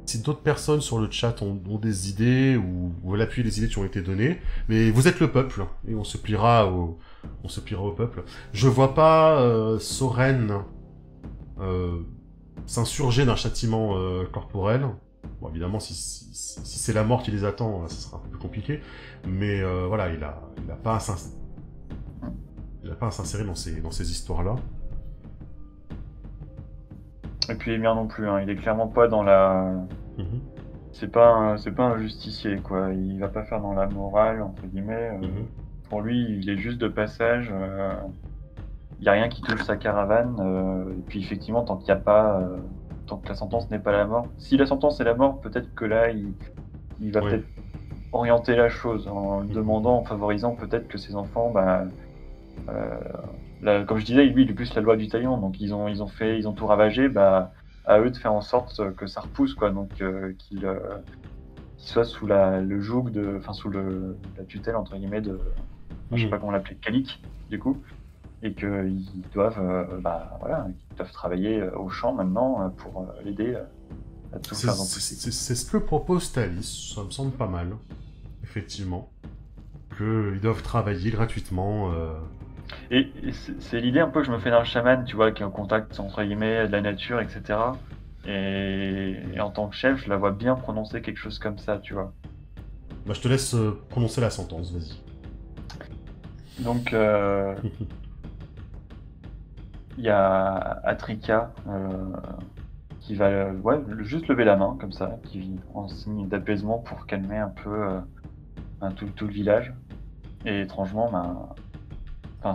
si d'autres personnes sur le chat ont des idées ou veulent appuyer les idées qui ont été données. Mais vous êtes le peuple et on se pliera au peuple. Je vois pas Soren euh, s'insurger d'un châtiment corporel. Bon, évidemment, si c'est la mort qui les attend, ça sera un peu plus compliqué. Mais voilà, il a pas à s'insérer dans ces histoires-là. Et puis Emir non plus, hein. Il est clairement pas dans la... Mhm, C'est pas un justicier, quoi. Il va pas faire dans la morale, entre guillemets. mhm. Pour lui, il est juste de passage. Il y a rien qui touche sa caravane. Et puis effectivement, tant qu'il y a pas... tant que la sentence n'est pas la mort. Si la sentence est la mort, peut-être que là, il va Ouais. peut-être orienter la chose en le Mhm, demandant, en favorisant peut-être que ses enfants, bah, comme je disais, lui, il est plus la loi du talion, donc ils ont tout ravagé, bah, à eux de faire en sorte que ça repousse, quoi, donc qu'il soit sous le joug enfin la tutelle entre guillemets de, enfin, je sais mhm. pas comment l'appeler, Calic, du coup, et qu'ils doivent, bah voilà, ils doivent travailler au champ maintenant pour l'aider à tout C'est faire repousser. c'est ce que propose Thalys, ça me semble pas mal, effectivement. Qu'ils doivent travailler gratuitement. Et c'est l'idée un peu que je me fais d'un chaman, tu vois, qui est en contact entre guillemets de la nature, etc. Et en tant que chef, je la vois bien prononcer quelque chose comme ça, tu vois. Bah, je te laisse prononcer la sentence, vas-y. Donc, il y a Atrika qui va ouais, juste lever la main, comme ça, qui en signe d'apaisement pour calmer un peu tout le village. Et étrangement, ben, enfin,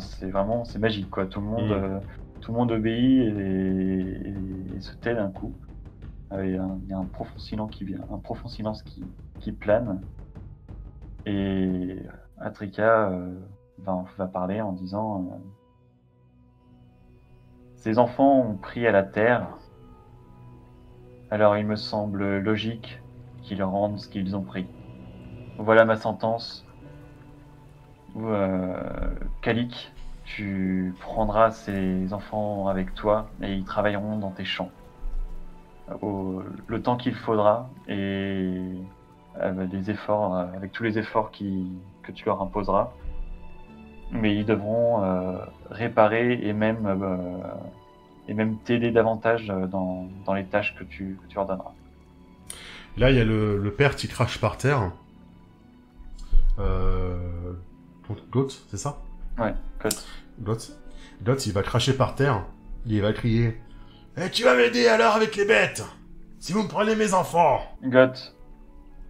c'est magique, quoi. Mhm. Tout le monde obéit et se tait d'un coup. Il y a un profond silence qui plane. Et Atrika va parler en disant ces enfants ont pris à la terre, alors il me semble logique qu'ils rendent ce qu'ils ont pris. Voilà ma sentence. Où, Kalik, tu prendras ces enfants avec toi et ils travailleront dans tes champs le temps qu'il faudra et avec tous les efforts que tu leur imposeras. Mais ils devront réparer et même t'aider davantage dans les tâches que tu leur donneras. Là, il y a le père qui crache par terre. Euh... Goth, c'est ça? Ouais, Cote. Goth. Goth, il va cracher par terre. Il va crier: Eh, tu vas m'aider alors avec les bêtes! Si vous me prenez mes enfants! Goth,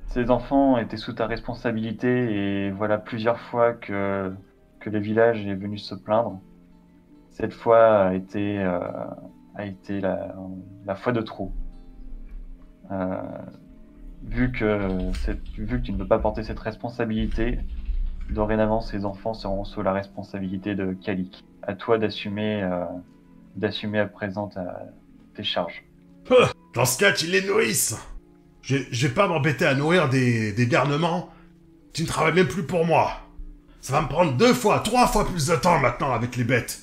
ces enfants étaient sous ta responsabilité et voilà plusieurs fois que le village est venu se plaindre. Cette fois a été la fois de trop. Euh, vu que tu ne peux pas porter cette responsabilité, dorénavant ces enfants seront sous la responsabilité de Kalik. À toi d'assumer à présent tes charges. Dans ce cas, qu'ils les nourrissent! Je vais pas m'embêter à nourrir des garnements qui ne travaillent même plus pour moi. Ça va me prendre 2 fois, 3 fois plus de temps maintenant avec les bêtes.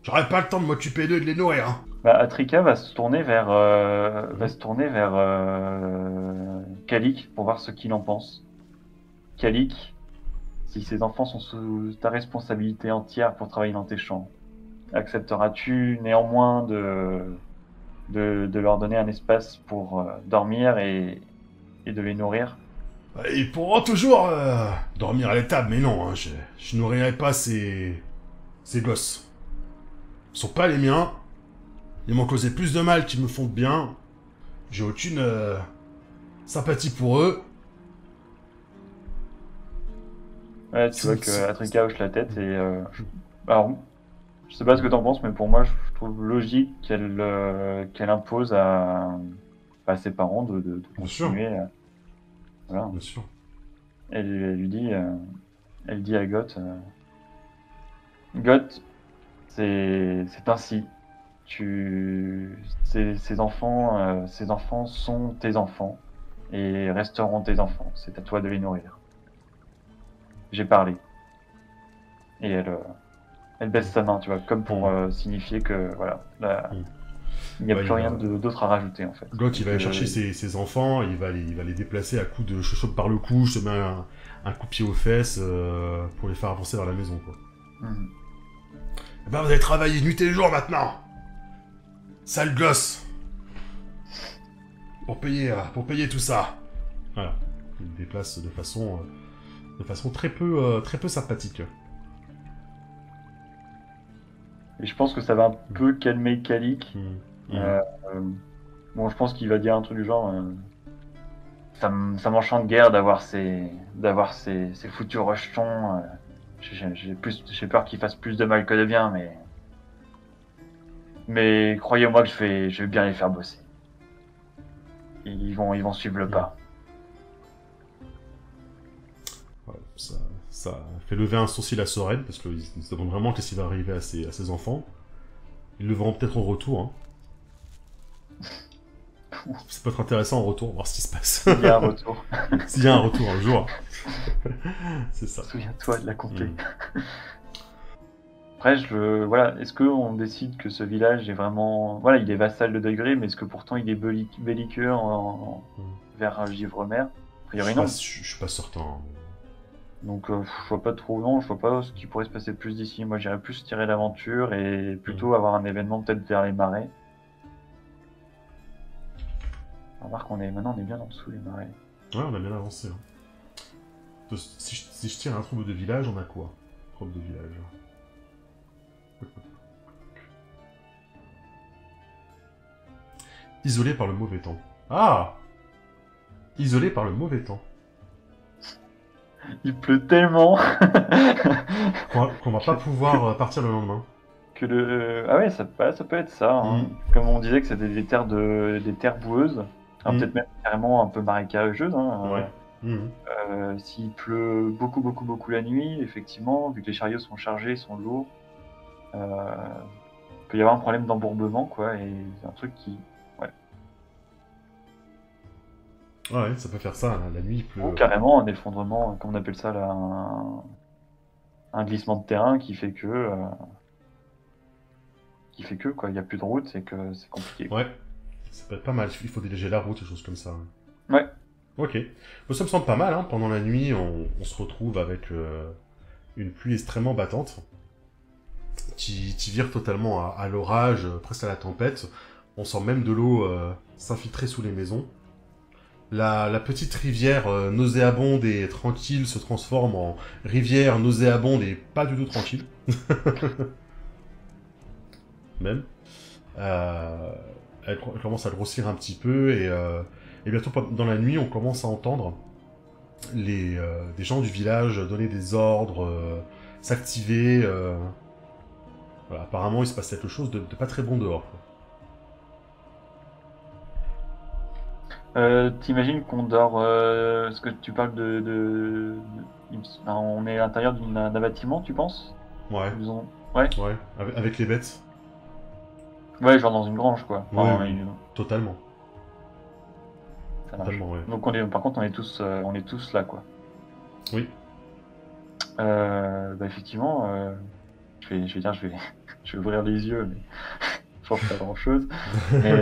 J'aurai pas le temps de m'occuper d'eux et de les nourrir, hein. Bah, Atrika va se tourner vers Kalik pour voir ce qu'il en pense. Kalik, si ces enfants sont sous ta responsabilité entière pour travailler dans tes champs, accepteras-tu néanmoins de leur donner un espace pour dormir et de les nourrir? Ils pourront toujours dormir à l'étable, mais non, hein, je nourrirai pas ces gosses. Ils sont pas les miens. Ils m'ont causé plus de mal qu'ils me font de bien. J'ai aucune sympathie pour eux. Ouais, tu vois Si- que si- Atrika hoche la tête alors, je sais pas ce que t'en penses, mais pour moi, je trouve logique qu'elle impose à ses parents de Bien sûr, continuer. Voilà. bien sûr. Elle lui dit, elle dit à Goth, Goth, c'est ainsi. Ces enfants sont tes enfants et resteront tes enfants. C'est à toi de les nourrir. J'ai parlé. Et elle baisse sa main, tu vois, comme pour signifier que voilà, Mm. Il n'y a Ouais, plus rien d'autre à rajouter en fait. L'autre, il va aller Donc, chercher ses enfants, il va les déplacer à coups de je chope par le cou, je te mets un coup de pied aux fesses pour les faire avancer vers la maison, quoi. mhm. Eh ben, vous allez travailler nuit et jour maintenant. Sale gosse. Pour payer tout ça. Voilà. Il le déplace de façon très peu sympathique. Et je pense que ça va un peu calmer Kalik. Mm. Euh, bon, je pense qu'il va dire un truc du genre. Ça m'enchante guère d'avoir ces foutus rejetons. J'ai peur qu'ils fassent plus de mal que de bien, mais croyez-moi que je vais bien les faire bosser. Ils vont suivre le pas. Ouais, ça fait lever un sourcil à Soren, parce qu'ils se demandent vraiment qu'est-ce qui va arriver à ses enfants. Ils le verront peut-être en retour. Hein. Ça peut être intéressant en retour, voir ce qui se passe. Il y a un retour. S'il y a un retour un jour. C'est ça. Souviens-toi de la compter. Après, voilà, est-ce qu'on décide que ce village est vraiment... Voilà, il est vassal de degré, mais est-ce que pourtant il est belliqueux vers Givremer? A priori, non. Je suis pas certain. Donc, je vois pas trop, non, je vois pas ce qui pourrait se passer plus d'ici. Moi, j'irais plus tirer l'aventure et plutôt avoir un événement peut-être vers les marais. Remarque, maintenant, on est bien en dessous des marais. Ouais, on a bien avancé. Hein. Si je tire un trouble de village, on a quoi? Trouble de village. Isolé par le mauvais temps. Ah! Isolé par le mauvais temps. Il pleut tellement Qu'on va pas pouvoir partir le lendemain. que Ah ouais, ça peut être ça. Hein. Comme on disait que c'était des terres boueuses. Alors peut-être même carrément un peu marécageuses. Hein. Ouais. S'il pleut beaucoup la nuit, effectivement, vu que les chariots sont chargés, ils sont lourds, il peut y avoir un problème d'embourbement, quoi, et c'est un truc qui... Ouais, ça peut faire ça, la nuit il pleut. Ou carrément un effondrement, comme on appelle ça là, un glissement de terrain qui fait que quoi, il n'y a plus de route et que c'est compliqué. Ouais, ça peut être pas mal, il faut déléger la route, des choses comme ça. Ouais. Ok. Ça me semble pas mal, hein. Pendant la nuit, on se retrouve avec une pluie extrêmement battante qui vire totalement à l'orage, presque à la tempête. On sent même de l'eau s'infiltrer sous les maisons. La petite rivière nauséabonde et tranquille se transforme en rivière nauséabonde et pas du tout tranquille. Même. Elle commence à grossir un petit peu et bientôt dans la nuit on commence à entendre des gens du village donner des ordres, s'activer. Voilà, apparemment il se passe quelque chose de pas très bon dehors. Quoi. T'imagines qu'on dort... Est-ce que tu parles on est à l'intérieur d'un bâtiment, tu penses? Ouais. Ouais. Ouais, avec les bêtes. Ouais, genre dans une grange, quoi. Enfin, oui. Totalement. Ça marche. Totalement, ouais. Donc par contre, on est tous là, quoi. Oui. Effectivement, je vais ouvrir les yeux, mais je pense pas grand-chose. Mais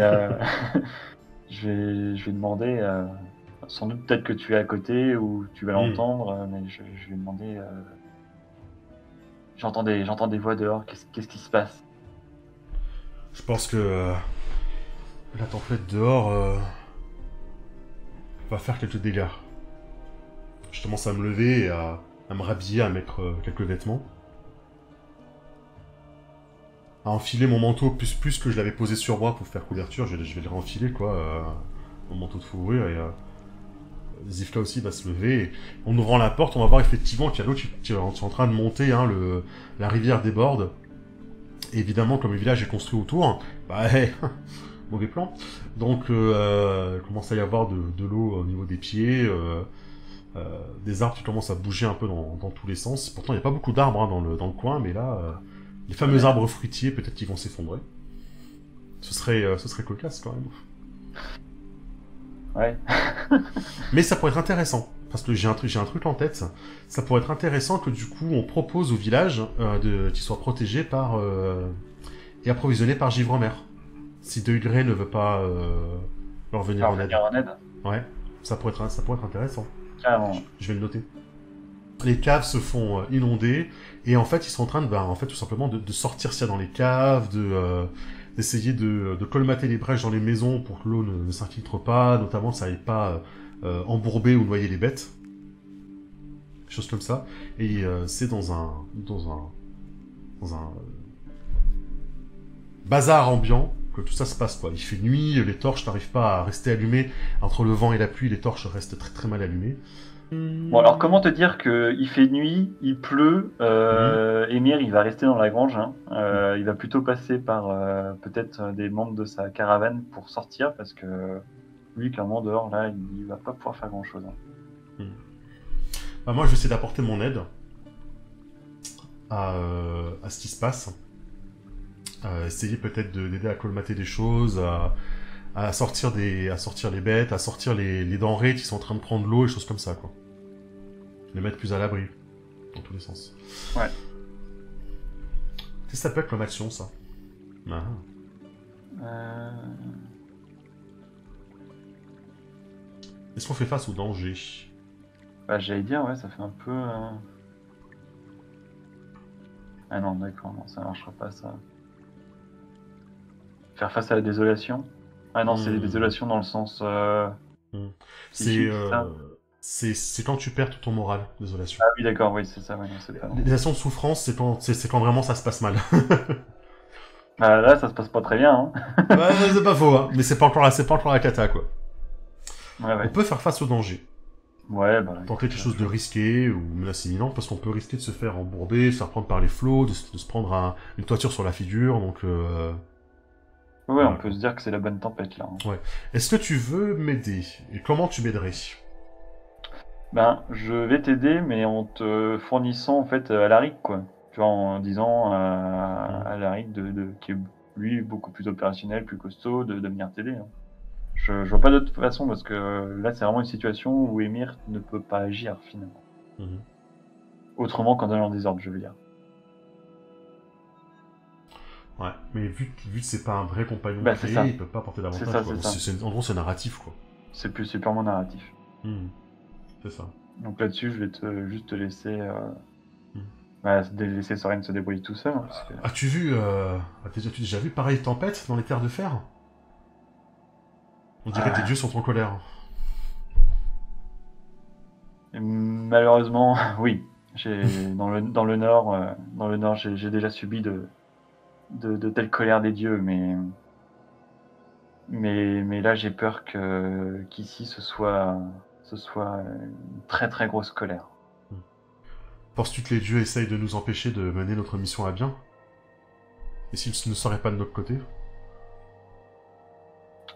je vais demander, sans doute peut-être que tu es à côté ou tu vas l'entendre, mais je vais demander. J'entends des voix dehors. Qu'est-ce qui se passe? Je pense que la tempête dehors va faire quelques dégâts. Je commence à me lever et à me rhabiller, à mettre quelques vêtements. À enfiler mon manteau plus que je l'avais posé sur moi pour faire couverture. Je vais le renfiler, quoi. Mon manteau de fourrure et... Zifka aussi va se lever. Et en ouvrant la porte, on va voir effectivement qu'il y a l'eau qui est en train de monter. Hein, la rivière déborde. Et évidemment, comme le village est construit autour, mauvais plan. Donc, il commence à y avoir de l'eau au niveau des pieds. Des arbres qui commencent à bouger un peu dans tous les sens. Pourtant, il n'y a pas beaucoup d'arbres hein, dans le coin, mais là, les fameux arbres fruitiers, peut-être qu'ils vont s'effondrer. Ce serait cocasse quand même. Ouais. Mais ça pourrait être intéressant, parce que j'ai un truc en tête. Ça pourrait être intéressant que du coup on propose au village qu'il soit protégé par et approvisionné par Givremer. Si Degré ne veut pas leur venir Faire en aide. venir en aide. Ouais, ça pourrait être intéressant. Carrément. Je vais le noter. Les caves se font inonder et en fait ils sont en train de, en fait tout simplement de sortir ça dans les caves, d'essayer de colmater les brèches dans les maisons pour que l'eau ne s'infiltre pas, notamment ça n'aille pas embourber ou noyer les bêtes, des choses comme ça. Et c'est dans un bazar ambiant que tout ça se passe quoi. Il fait nuit, les torches n'arrivent pas à rester allumées entre le vent et la pluie, les torches restent très très mal allumées. Bon, alors comment te dire qu'il fait nuit, il pleut, Émir il va rester dans la grange, hein. Il va plutôt passer par peut-être des membres de sa caravane pour sortir parce que lui clairement dehors là il va pas pouvoir faire grand chose. Hein. Bah, moi je vais essayer d'apporter mon aide à ce qui se passe. Essayer peut-être d'aider à colmater des choses, à sortir les bêtes, à sortir les denrées qui sont en train de prendre l'eau et choses comme ça quoi. Les mettre plus à l'abri, dans tous les sens. Ouais. Qu'est-ce que ça peut être comme action, ça? Est-ce qu'on fait face au danger? Bah j'allais dire, ouais, ça fait un peu... Ah non, d'accord, non, ça marchera pas, ça. Faire face à la désolation? Ah non, c'est la désolation dans le sens... C'est quand tu perds tout ton moral, désolation. Ah oui, d'accord, oui, c'est ça, ouais, non, c'est pas... Les actions de souffrance, c'est quand vraiment ça se passe mal. Bah, là, ça se passe pas très bien, hein. Ouais, c'est pas faux, hein. Mais c'est pas encore la cata, quoi. Ouais. On peut faire face au danger. Ouais, bah... Tenter quelque chose de risqué ou menace imminente, parce qu'on peut risquer de se faire embourber, se faire prendre par les flots, de se prendre une toiture sur la figure, donc... Ouais, on peut se dire que c'est la bonne tempête, là. Hein. Ouais. Est-ce que tu veux m'aider? Et comment tu m'aiderais? Ben, je vais t'aider, mais en te fournissant, en fait, Alaric, quoi. Tu vois, en disant à Alaric, qui est, lui, beaucoup plus opérationnel, plus costaud, de venir t'aider. Hein. Je vois pas d'autre façon, parce que là, c'est vraiment une situation où Émir ne peut pas agir, finalement. Autrement qu'en donnant des ordres, je veux dire. Ouais, mais vu que c'est pas un vrai compagnon créé, il peut pas apporter davantage. En gros, c'est narratif, quoi. C'est purement narratif. C'est ça. Donc là-dessus, je vais juste te laisser... laisser Soren se débrouiller tout seul. Hein, parce que... As-tu déjà vu pareille tempête dans les terres de fer? On dirait que tes dieux sont en colère. Malheureusement, oui. Dans le nord, j'ai déjà subi de telles colères des dieux, mais là j'ai peur qu'ici ce soit une très très grosse colère. Penses-tu que les dieux essayent de nous empêcher de mener notre mission à bien? Et s'ils ne seraient pas de notre côté?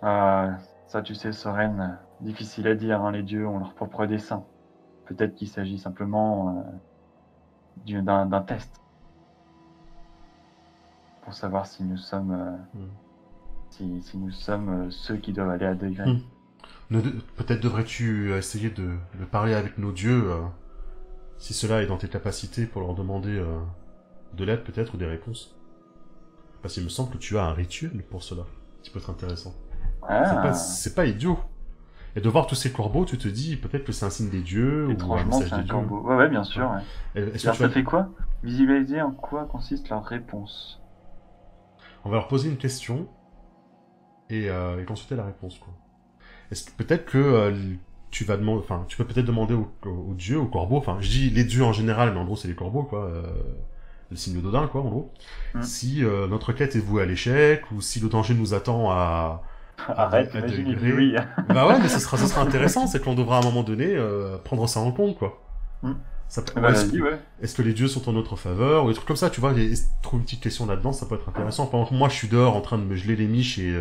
Ça tu sais, Soren, difficile à dire, hein, les dieux ont leur propre dessein. Peut-être qu'il s'agit simplement d'un test. Pour savoir si nous sommes si nous sommes ceux qui doivent aller à Degré. Peut-être devrais-tu essayer de parler avec nos dieux, si cela est dans tes capacités, pour leur demander de l'aide peut-être ou des réponses. Parce qu'il me semble que tu as un rituel pour cela, qui peut être intéressant. C'est pas idiot. Et de voir tous ces corbeaux, tu te dis peut-être que c'est un signe des dieux ou un message des dieux. Corbeau. Ouais, bien sûr. Ouais. Est-ce que ça fait quoi? Visualiser en quoi consiste leur réponse. On va leur poser une question et consulter la réponse, quoi. Est-ce que peut-être que tu vas demander, enfin, tu peux peut-être demander aux dieux, aux corbeaux, enfin, je dis les dieux en général, mais en gros c'est les corbeaux, quoi, le signe d'Odin, quoi, en gros. Si notre quête est vouée à l'échec ou si le danger nous attend à imagine, oui. Bah ouais, mais ça sera intéressant, c'est qu'on devra à un moment donné prendre ça en compte, quoi. Est-ce que les dieux sont en notre faveur ou des trucs comme ça, tu vois, trouver une petite question là-dedans, ça peut être intéressant. Pendant que moi je suis dehors en train de me geler les miches et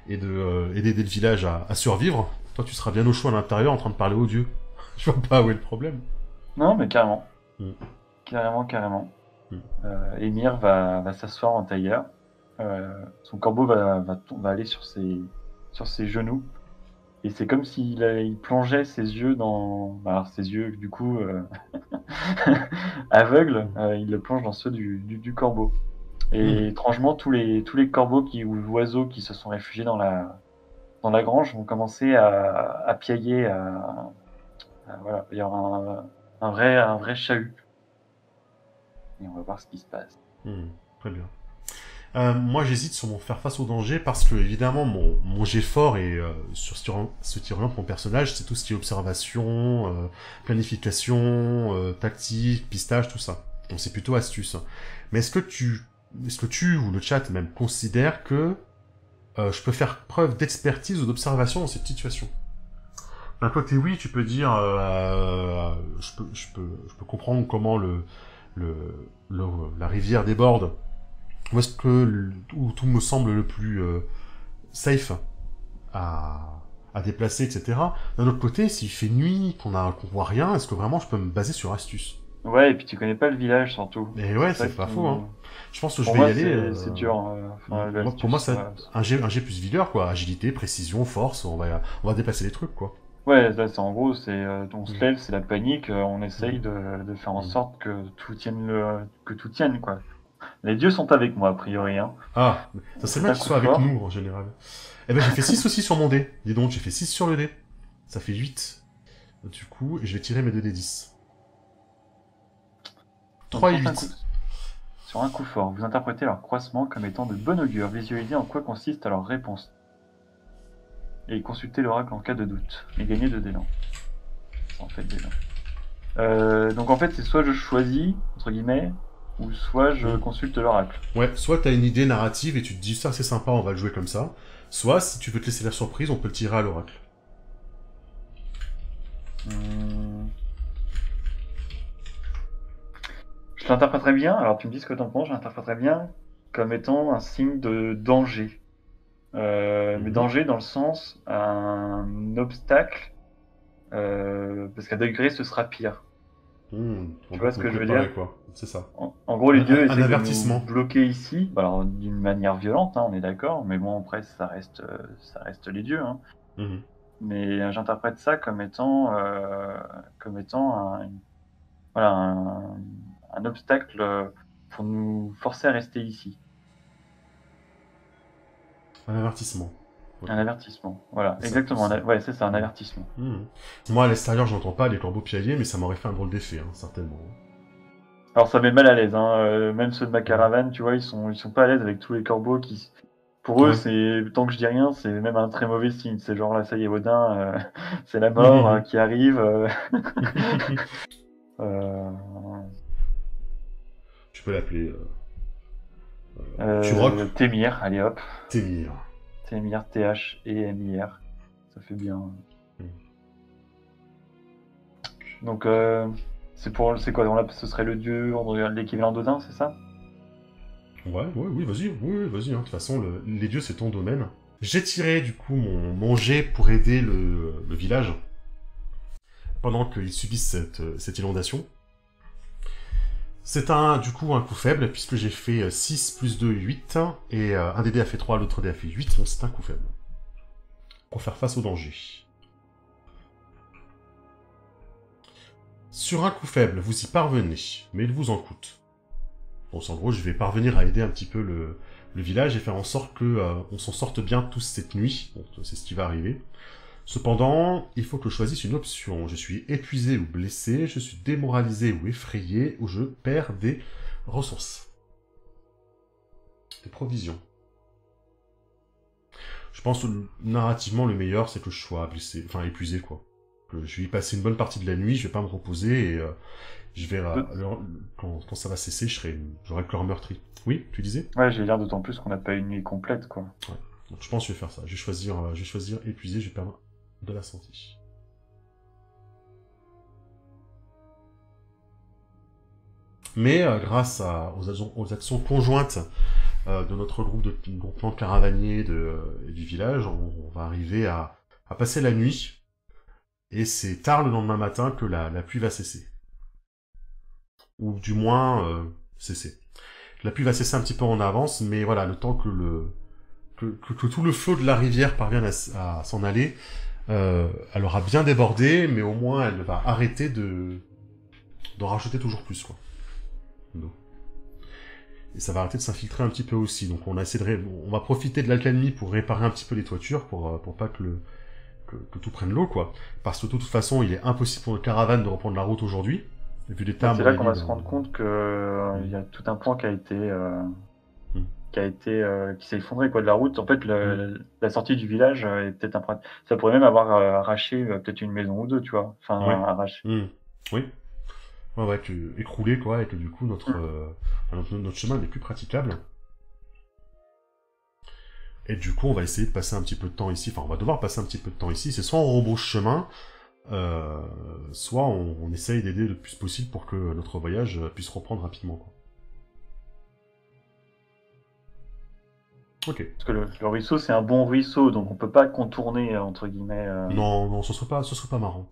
d'aider le village à survivre, toi tu seras bien au chaud à l'intérieur en train de parler aux dieux. Je vois pas où est le problème. Non, mais carrément. Carrément. Émir va s'asseoir en tailleur. Son corbeau va aller sur ses genoux. Et c'est comme s'il plongeait ses yeux dans... Alors ses yeux, du coup, aveugles, il le plonge dans ceux du corbeau. Et étrangement, tous les corbeaux ou oiseaux qui se sont réfugiés dans la grange vont commencer à piailler, voilà, il y aura un vrai chahut. Et on va voir ce qui se passe. Très bien. Moi, j'hésite sur mon faire face au danger parce que, évidemment, mon jet fort et sur ce qui oriente mon personnage, c'est tout ce qui est observation, planification, tactique, pistage, tout ça. Donc c'est plutôt astuce. Mais est-ce que tu ou le chat même considère que je peux faire preuve d'expertise ou d'observation dans cette situation? D'un côté, oui, tu peux dire, je peux comprendre comment le, la rivière déborde. Où est-ce que où tout me semble le plus safe à déplacer, etc. D'un autre côté, s'il fait nuit, qu'on voit rien, est-ce que vraiment je peux me baser sur astuce? Ouais, et puis tu connais pas le village surtout. Et ouais, ça c'est pas qui- faux, hein. Je pense que je Pour vais y moi, aller. c'est dur. Enfin, Pour moi, l'astuce, c'est un G plus vigueur, quoi. Agilité, précision, force, on va déplacer les trucs, quoi. ouais, là, en gros, on se Mm. lève, c'est la panique. On essaye de faire en Mm. sorte que tout tienne, quoi. Les dieux sont avec moi, a priori. Hein. Ah, ça serait C'est bien un qu'ils coup soient avec fort. nous, en général. Eh ben, j'ai fait 6 aussi sur mon dé. Dis donc, j'ai fait 6 sur le dé. Ça fait 8. Du coup, je vais tirer mes 2 d 10. Donc, 3 et 8. sur un coup fort, vous interprétez leur croissement comme étant de bon augure. Visualisez en quoi consiste leur réponse. Et consultez l'oracle en cas de doute. Et gagnez 2 d'élan. Ça en fait déjà. Donc en fait, c'est soit je choisis, entre guillemets, ou soit je Mm. consulte l'oracle. Ouais, soit t'as une idée narrative et tu te dis ça c'est sympa, on va le jouer comme ça. Soit si tu veux te laisser la surprise, on peut le tirer à l'oracle. Hmm. Je l'interpréterais bien, alors tu me dis ce que t'en penses, je l'interpréterais bien comme étant un signe de danger. Mais danger dans le sens un obstacle, parce qu'à degré ce sera pire. On Tu peut vois te ce me que je veux préparer dire? quoi, c'est ça. En gros, les dieux Un essaient de nous avertissement. bloquer ici, bah, alors d'une manière violente, hein, on est d'accord, mais bon après ça reste les dieux. Hein. Mhm. Mais j'interprète ça comme étant voilà, un obstacle pour nous forcer à rester ici. Un avertissement. Ouais. Un avertissement. Voilà, C'est ça, exactement. c'est ça. Ouais, c'est ça, un avertissement. Moi à l'extérieur j'entends pas les corbeaux piailler, mais ça m'aurait fait un drôle d'effet, hein, certainement. Alors ça met mal à l'aise, hein. Même ceux de ma caravane, tu vois, ils sont pas à l'aise avec tous les corbeaux qui. Pour eux, Ouais. c'est tant que je dis rien, c'est même un très mauvais signe. C'est genre là, ça y est, Odin, c'est la mort qui arrive. Euh, Tu peux l'appeler Turok. Témir, allez hop. Témir. Témir, T-H-E-M-I-R. Ça fait bien. Donc, c'est quoi? Ce serait le dieu, l'équivalent d'Odin, c'est ça? Oui, vas-y, oui, vas-y, hein. De toute façon, les dieux, c'est ton domaine. J'ai tiré, du coup, mon jet pour aider le village, pendant qu'ils subissent cette inondation. C'est du coup, un coup faible, puisque j'ai fait 6 plus 2, 8, et un des dés a fait 3, l'autre dé a fait 8, donc c'est un coup faible. Pour faire face au danger. Sur un coup faible, vous y parvenez, mais il vous en coûte. Donc en gros, je vais parvenir à aider un petit peu le village et faire en sorte que on s'en sorte bien tous cette nuit. Donc c'est ce qui va arriver. Cependant, il faut que je choisisse une option. Je suis épuisé ou blessé, je suis démoralisé ou effrayé, ou je perds des ressources. Des provisions. Je pense que narrativement, le meilleur, c'est que je sois blessé, enfin épuisé, quoi. Que je vais y passer une bonne partie de la nuit, je vais pas me reposer, et je vais... quand ça va cesser, j'aurai le corps meurtri. Oui, tu disais? Ouais, j'ai l'air d'autant plus qu'on n'a pas une nuit complète, quoi. Ouais. Donc je pense que je vais faire ça. Je vais choisir épuisé, je vais perdre de la santé. Mais grâce aux actions conjointes de notre groupe de groupement de caravaniers du village, on va arriver à passer la nuit. Et c'est tard le lendemain matin que la pluie va cesser. Ou du moins cesser. La pluie va cesser un petit peu en avance, mais voilà, le temps que tout le flot de la rivière parvienne à s'en aller, elle aura bien débordé, mais au moins elle va arrêter d'en rajouter toujours plus, quoi. Donc. et ça va arrêter de s'infiltrer un petit peu aussi. Donc on a essayé on va profiter de l'accalmie pour réparer un petit peu les toitures, pour pas que tout prenne l'eau, quoi. Parce que de toute façon, il est impossible pour une caravane de reprendre la route aujourd'hui, vu l'état, à C'est mon là qu'on avis, va se rendre compte que il y a tout un pan Mm. qui s'est effondré quoi de la route. En fait, la sortie du village est peut-être un problème. Ça pourrait même avoir arraché peut-être une maison ou deux, tu vois. Enfin, Ouais. arraché. Mm. Oui. Ouais, écroulé, quoi, et que du coup, notre chemin n'est plus praticable. Et du coup, on va essayer de passer un petit peu de temps ici. Enfin, on va devoir passer un petit peu de temps ici. C'est soit on rebrouche chemin, soit on essaye d'aider le plus possible pour que notre voyage puisse reprendre rapidement, quoi. Ok. Parce que le ruisseau, c'est un bon ruisseau, donc on peut pas contourner entre guillemets. Non, non, ce serait pas marrant.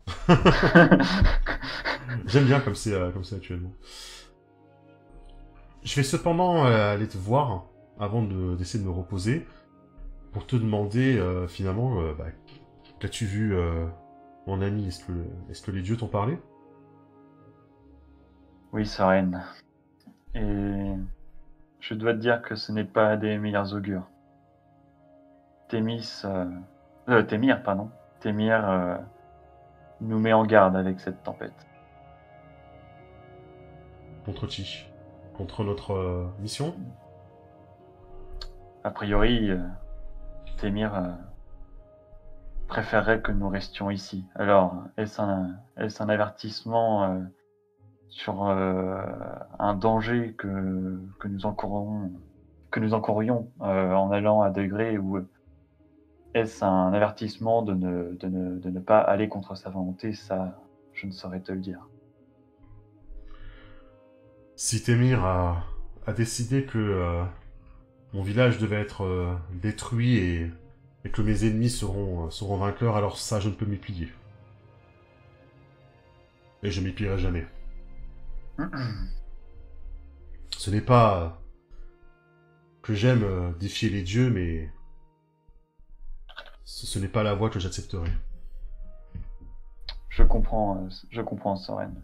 J'aime bien comme c'est actuellement. Je vais cependant aller te voir avant d'essayer de me reposer pour te demander finalement, qu'as-tu vu, mon ami? Est-ce que les dieux t'ont parlé? Oui, Soren. Et je dois te dire que ce n'est pas des meilleurs augures. Témir, pardon. Témir nous met en garde avec cette tempête. Contre qui? Contre notre mission? A priori, Témir préférerait que nous restions ici. Alors, est-ce un avertissement sur un danger que nous encourions en allant à Degré, ou est-ce un avertissement de ne pas aller contre sa volonté? Ça, je ne saurais te le dire. Si Témir a décidé que mon village devait être détruit et que mes ennemis seront vainqueurs, alors ça, je ne peux m'y plier. Et je m'y plierai jamais. Ce n'est pas que j'aime défier les dieux, mais ce n'est pas la voie que j'accepterai. Je comprends, Soren.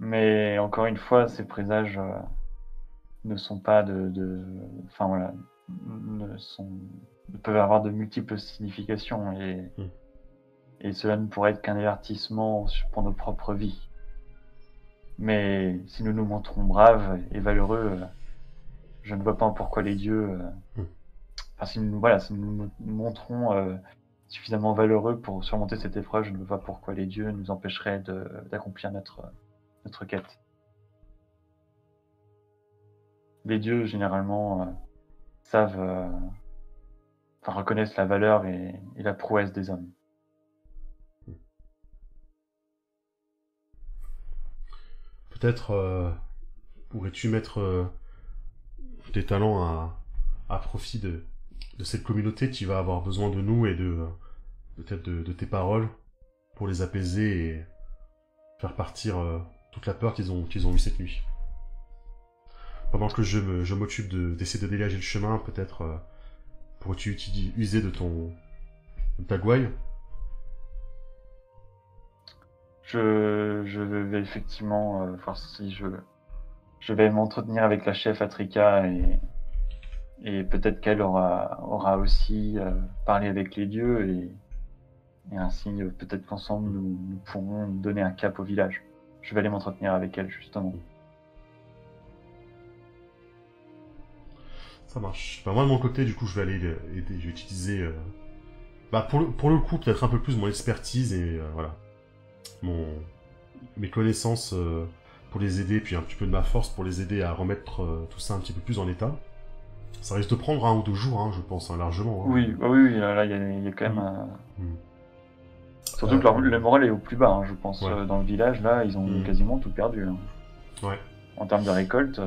Mais encore une fois, ces présages ne sont pas enfin voilà, ne sont, peuvent avoir de multiples significations, Hmm. et cela ne pourrait être qu'un avertissement pour nos propres vies. Mais si nous nous montrons braves et valeureux, je ne vois pas pourquoi les dieux, Hmm. enfin si nous nous montrons suffisamment valeureux pour surmonter cette épreuve, je ne vois pas pourquoi les dieux nous empêcheraient d'accomplir notre quête. Les dieux généralement savent, enfin, reconnaissent la valeur et la prouesse des hommes. Peut-être pourrais-tu mettre tes talents à profit de cette communauté qui va avoir besoin de nous et peut-être de tes paroles pour les apaiser et faire partir toute la peur qu'ils ont eue cette nuit. Pendant que je m'occupe d'essayer de dégager le chemin, peut-être pourrais-tu user de ta gouaille? Je vais effectivement voir si je vais m'entretenir avec la chef Atrika, et peut-être qu'elle aura aussi parlé avec les dieux, et ainsi peut-être qu'ensemble nous pourrons donner un cap au village. Je vais aller m'entretenir avec elle justement. Ça marche. Moi de mon côté, du coup, je vais aller aider. Je vais utiliser, pour le coup, peut-être un peu plus mon expertise et voilà, mon mes connaissances pour les aider, puis un petit peu de ma force pour les aider à remettre tout ça un petit peu plus en état. Ça risque de prendre 1 ou 2 jours, hein, je pense, hein, largement. Hein. Oui, bah oui, là il y a quand même. Mm. Surtout que le moral est au plus bas, hein, je pense. Ouais. Dans le village, là, ils ont quasiment tout perdu, hein. Ouais. En termes de récolte.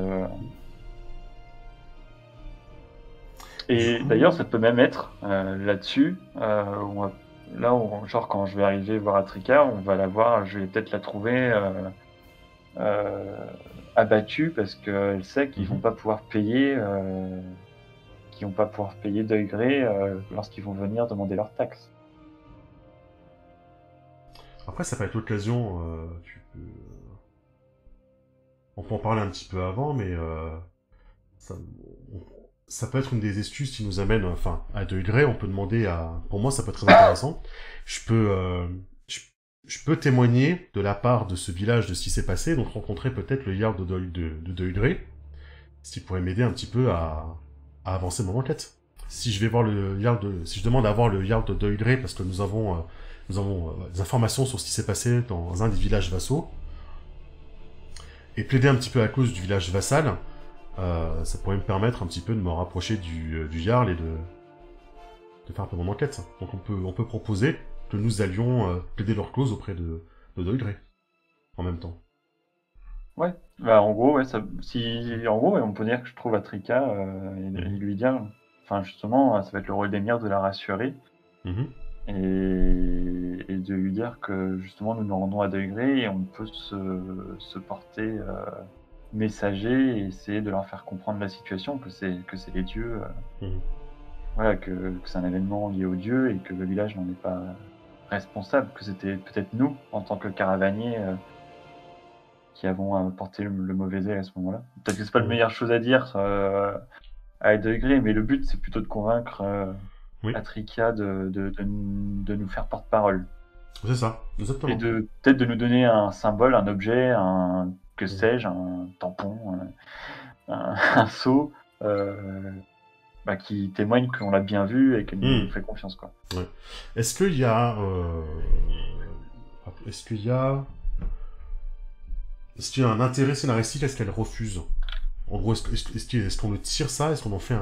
Du Et coup, d'ailleurs, ça peut même être là-dessus. Genre, quand je vais arriver voir Atrika, on va la voir, je vais peut-être la trouver abattue parce qu'elle sait qu'ils vont pas pouvoir payer. Qui vont pas pouvoir payer d'œil gré lorsqu'ils vont venir demander leurs taxes. après, ça peut être l'occasion. On peut en parler un petit peu avant, mais ça, ça peut être une des astuces qui nous amène, enfin, à degré. On peut demander à, pour moi, ça peut être très intéressant. Je peux, je peux témoigner de la part de ce village de ce qui s'est passé, donc rencontrer peut-être le Jarl de degré, ce qui pourrait m'aider un petit peu à avancer mon enquête. Si je vais voir le Jarl si je demande à voir le Jarl de degré parce que nous avons des informations sur ce qui s'est passé dans un des villages vassaux, et plaider un petit peu à cause du village vassal, ça pourrait me permettre un petit peu de me rapprocher du Jarl et de faire un peu mon enquête. Donc on peut proposer que nous allions plaider leur cause auprès de Degré, en même temps. Ouais, bah, en gros, ouais, en gros, ouais, on peut dire que je trouve Atrika et lui dire, enfin, justement, ça va être le rôle d'Emir de la rassurer Mhm. et de lui dire que, justement, nous nous rendons à degré et on peut se porter messager et essayer de leur faire comprendre la situation, que c'est les dieux, Mhm. voilà, que c'est un événement lié aux dieux et que le village n'en est pas responsable, que c'était peut-être nous, en tant que caravaniers, qui avons porté le mauvais œil à ce moment-là. Peut-être que c'est pas la Mhm. meilleure chose à dire à degré, mais le but c'est plutôt de convaincre Oui, Atrikia de nous faire porte-parole. c'est ça, Et exactement. de peut-être de nous donner un symbole, un objet, que Mhm. sais-je, un tampon, un seau, qui témoigne qu'on l'a bien vu et qu'elle nous Mhm. fait confiance, quoi. Ouais. Est-ce qu'il y a... Est-ce qu'il y a... Est-ce qu'il y a un intérêt scénaristique à ce qu'elle refuse? En gros, est-ce qu'on le tire ça? Est-ce qu'on en fait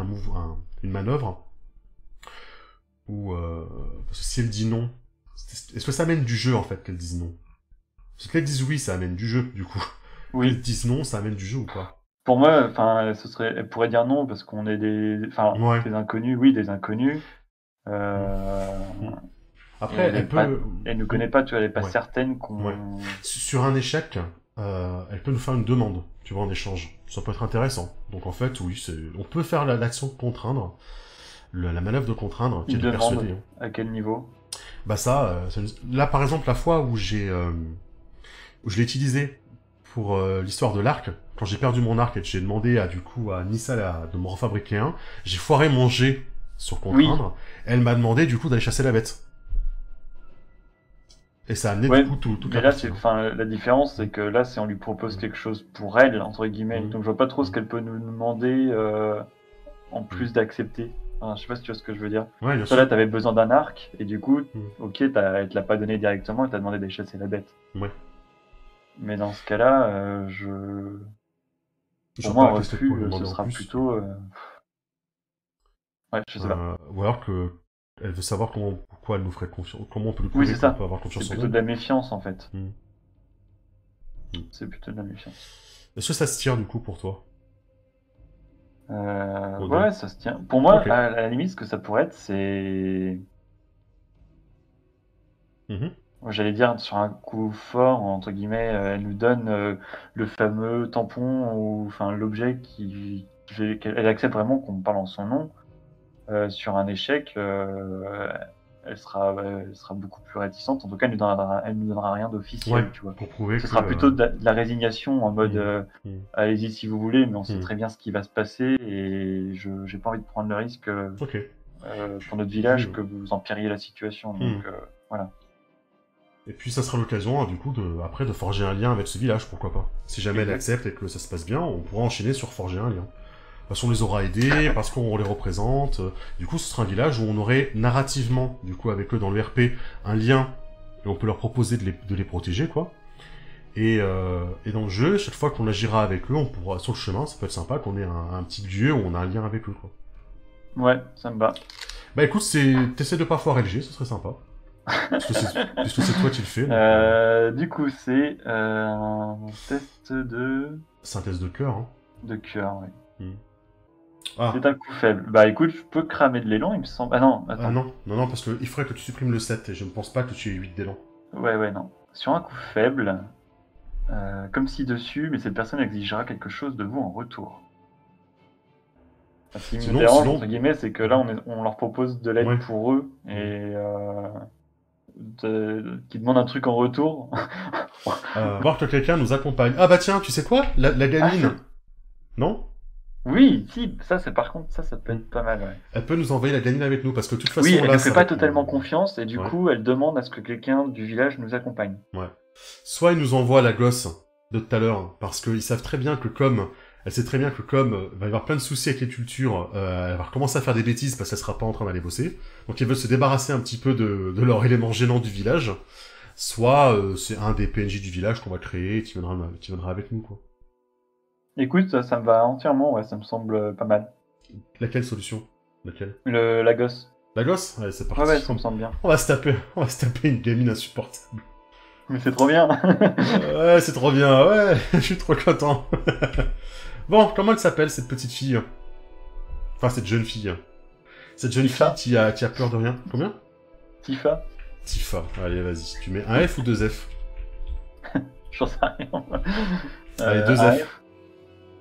une manœuvre? Ou... Parce que si elle dit non... Est-ce que ça amène du jeu, en fait, qu'elle dise non? Parce qu'elle dise oui, ça amène du jeu, du coup. Oui. Qu'elle dise non, ça amène du jeu ou pas? Pour moi, enfin, elle pourrait dire non parce qu'on est Ouais. des inconnus, oui, des inconnus. Euh, Mm. et Après, elle peut... elle nous connaît pas, tu vois, elle est pas Ouais. certaine Ouais. qu'on. Sur un échec, elle peut nous faire une demande, tu vois, en échange. Ça peut être intéressant. Donc en fait, oui, on peut faire l'action de contraindre, la manœuvre de contraindre, qui est Une de demande persuader. Hein. à quel niveau? Bah ça, là par exemple, la fois où je l'ai utilisé pour l'histoire de l'arc, quand j'ai perdu mon arc et que j'ai demandé à du coup à Nissa de me refabriquer un, j'ai foiré mon jet sur Oui, contraindre. Elle m'a demandé du coup d'aller chasser la bête. Et ça a amené du ouais, coup toute mais la là, partie. Hein. la différence, c'est que là, c'est on lui propose quelque chose pour elle, entre guillemets. Mhm. Donc, je vois pas trop ce Mhm. qu'elle peut nous demander en Mhm. plus d'accepter. Enfin, je sais pas si tu vois ce que je veux dire. Ouais, bien Toi, là, sûr. t'avais besoin d'un arc, et du coup, Mhm. ok, elle te l'a pas donné directement, elle t'a demandé d'aller chasser la bête. Ouais. Mais dans ce cas-là, Je pour vois moi, pas un qu'est-ce qu'elle pourrait refus, nous ce demander en sera plus. plutôt. Ouais, je sais pas. Ou alors que elle veut savoir pourquoi elle nous ferait confiance, comment on peut lui Oui, prouver c'est qu'on ça. peut avoir C'est confiance en plutôt de elle. la méfiance, en fait. Hmm. Hmm. C'est plutôt de la méfiance. Est-ce que ça se tire du coup pour toi? Pour deux. Ouais, ça se tient. Pour moi, Ok. à la limite, ce que ça pourrait être, c'est. Mhm. J'allais dire, sur un coup fort, entre guillemets, elle nous donne le fameux tampon, ou enfin l'objet qu'elle accepte vraiment qu'on parle en son nom. Sur un échec, elle sera beaucoup plus réticente. En tout cas, elle nous donnera rien Ouais, d'officiel, tu vois. pour prouver Ce que. sera plutôt de la résignation en mode Hmm. Hmm. allez-y si vous voulez, mais on sait Hmm. très bien ce qui va se passer et je j'ai pas envie de prendre le risque Ok. pour notre Et puis. village que vous empiriez la situation. Donc Hmm. voilà. Et puis ça sera l'occasion du coup après de forger un lien avec ce village, pourquoi pas. Si jamais elle Exact. accepte et que ça se passe bien, on pourra enchaîner sur forger un lien. Parce qu'on les aura aidés, parce qu'on les représente. Du coup, ce sera un village où on aurait narrativement, du coup, avec eux dans le RP, un lien, et on peut leur proposer de les protéger, quoi. Et dans le jeu, chaque fois qu'on agira avec eux, on pourra, sur le chemin, ça peut être sympa qu'on ait un petit lieu où on a un lien avec eux, quoi. Ouais, ça me va. Bah écoute, t'essaies de pas foirer le G, ce serait sympa. Puisque c'est toi qui le fais, donc... Du coup, c'est un test synthèse de cœur, hein. de cœur, ouais. Hmm. Ah, C'est un coup faible. Bah écoute, je peux cramer de l'élan, il me semble. Ah non, ah attends. non, parce qu'il faudrait que tu supprimes le 7, et je ne pense pas que tu aies 8 d'élan. Ouais, non. Sur un coup faible, comme ci-dessus, mais cette personne exigera quelque chose de vous en retour. Ce qui me dérange, entre guillemets, c'est que là, on leur propose de l'aide Ouais. pour eux et qui demandent un truc en retour. Voir que quelqu'un nous accompagne. Ah bah tiens, tu sais quoi? La gamine. Non? Oui, si, ça, c'est par contre, ça peut Hmm. être pas mal, ouais. Elle peut nous envoyer la gamine avec nous, parce que de toute Oui, façon, elle là, nous fait ça pas va être... totalement confiance, et du Ouais, coup, elle demande à ce que quelqu'un du village nous accompagne. ouais. Soit ils nous envoient la gosse de tout à l'heure, parce qu'ils savent très bien que comme... Elle sait très bien que comme va y avoir plein de soucis avec les cultures, elle va recommencer à faire des bêtises parce qu'elle sera pas en train d'aller bosser. Donc ils veulent se débarrasser un petit peu de leur élément gênant du village. Soit c'est un des PNJ du village qu'on va créer et qui viendra avec nous, quoi. Écoute, ça me va entièrement, ouais, ça me semble pas mal. Laquelle solution? Laquelle? La gosse. La gosse? Allez, c'est Ouais, parti. ça me semble bien. On va se taper une gamine insupportable. Mais c'est trop bien. Ouais, c'est trop bien, ouais, je suis trop content. Bon, comment elle s'appelle, cette petite fille? Enfin, cette jeune fille. Cette jeune Tifa. fille qui a peur de rien. Combien? Tifa. Tifa. Allez, vas-y. Tu mets un F ou deux F? J'en sais rien. Allez, deux un F. F.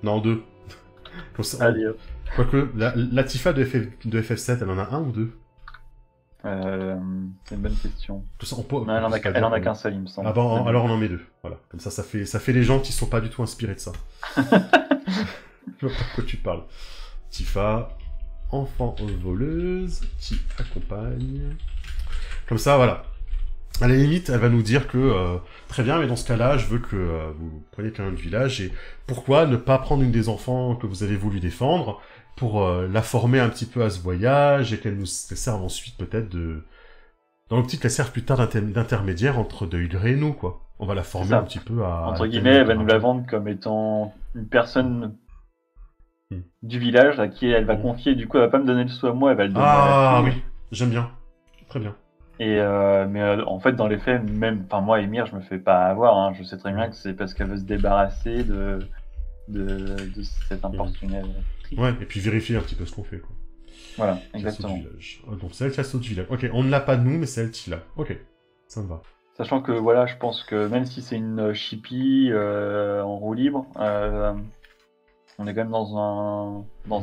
Non, deux. Comme ça, Allez, hop. quoique, la Tifa de FF7, elle en a un ou deux? C'est une bonne question. Tout ça, on peut, Non, elle en a, c'est pas elle en a dire, qu'un seul, il me semble. Ah bon, alors on en met deux. Voilà. Comme ça fait les gens qui sont pas du tout inspirés de ça. Je vois pas de quoi tu parles. Tifa, enfant voleuse, qui accompagne. Comme ça, voilà. À la limite, elle va nous dire que très bien, mais dans ce cas-là, je veux que vous preniez quelqu'un du village et pourquoi ne pas prendre une des enfants que vous avez voulu défendre pour la former un petit peu à ce voyage et qu'elle nous serve ensuite peut-être de... Dans l'optique qu'elle serve plus tard d'intermédiaire entre Deidre et nous, quoi. On va la former ça. un petit peu à... Entre guillemets, elle va nous la vendre comme étant une personne du village à qui elle va confier. Du coup, elle va pas me donner le sou à moi, elle va le donner à la Ah fille. oui, j'aime bien. Très bien. Et mais en fait, dans les faits, même, enfin moi, Emir, je me fais pas avoir. Hein. Je sais très bien que c'est parce qu'elle veut se débarrasser de cette importunée. Ouais, et puis vérifier un petit peu ce qu'on fait, quoi. Voilà, Qui a exactement. du village. Oh, donc c'est elle qui a saut du village. Ok, on ne l'a pas nous, mais c'est elle qui l'a. Ok, ça me va. Sachant que voilà, je pense que même si c'est une chippie en roue libre, on est quand même dans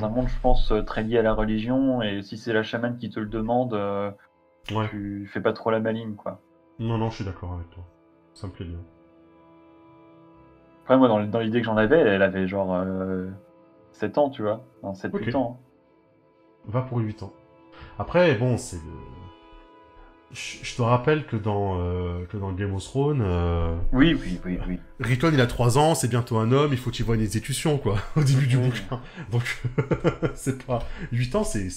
un monde, je pense, très lié à la religion. Et si c'est la chamane qui te le demande, Ouais. tu fais pas trop la maligne, quoi. Non, non, je suis d'accord avec toi. Ça me plaît bien. Après, moi, dans l'idée que j'en avais, elle avait genre 7 ans, tu vois. Non, 7-8 Ok, ans. va pour 8 ans. Après, bon, c'est le... Je te rappelle que dans Game of Thrones, Oui, oui, oui, oui. Rickon il a 3 ans, c'est bientôt un homme, il faut qu'il voie une exécution, quoi, au début du Oui. bouquin. Donc, c'est pas... 8 ans, c'est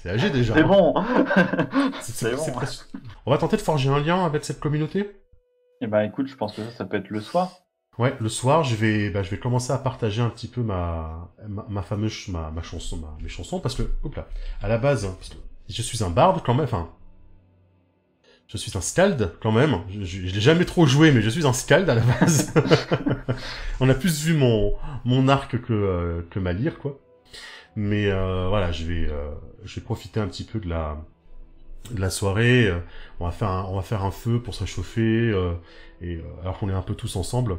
âgé déjà. C'est hein. bon. C'est bon. presque... On va tenter de forger un lien avec cette communauté. Eh ben, écoute, je pense que ça peut être le soir. Ouais, le soir, je vais commencer à partager un petit peu ma fameuse, ma chanson, mes chansons, parce que, hop là, à la base, parce que je suis un barde quand même, enfin, je suis un skald quand même, je l'ai jamais trop joué, mais je suis un skald à la base. On a plus vu mon arc que ma lyre, quoi. Mais voilà, je vais profiter un petit peu de la soirée, on va faire un feu pour se réchauffer, et alors qu'on est un peu tous ensemble,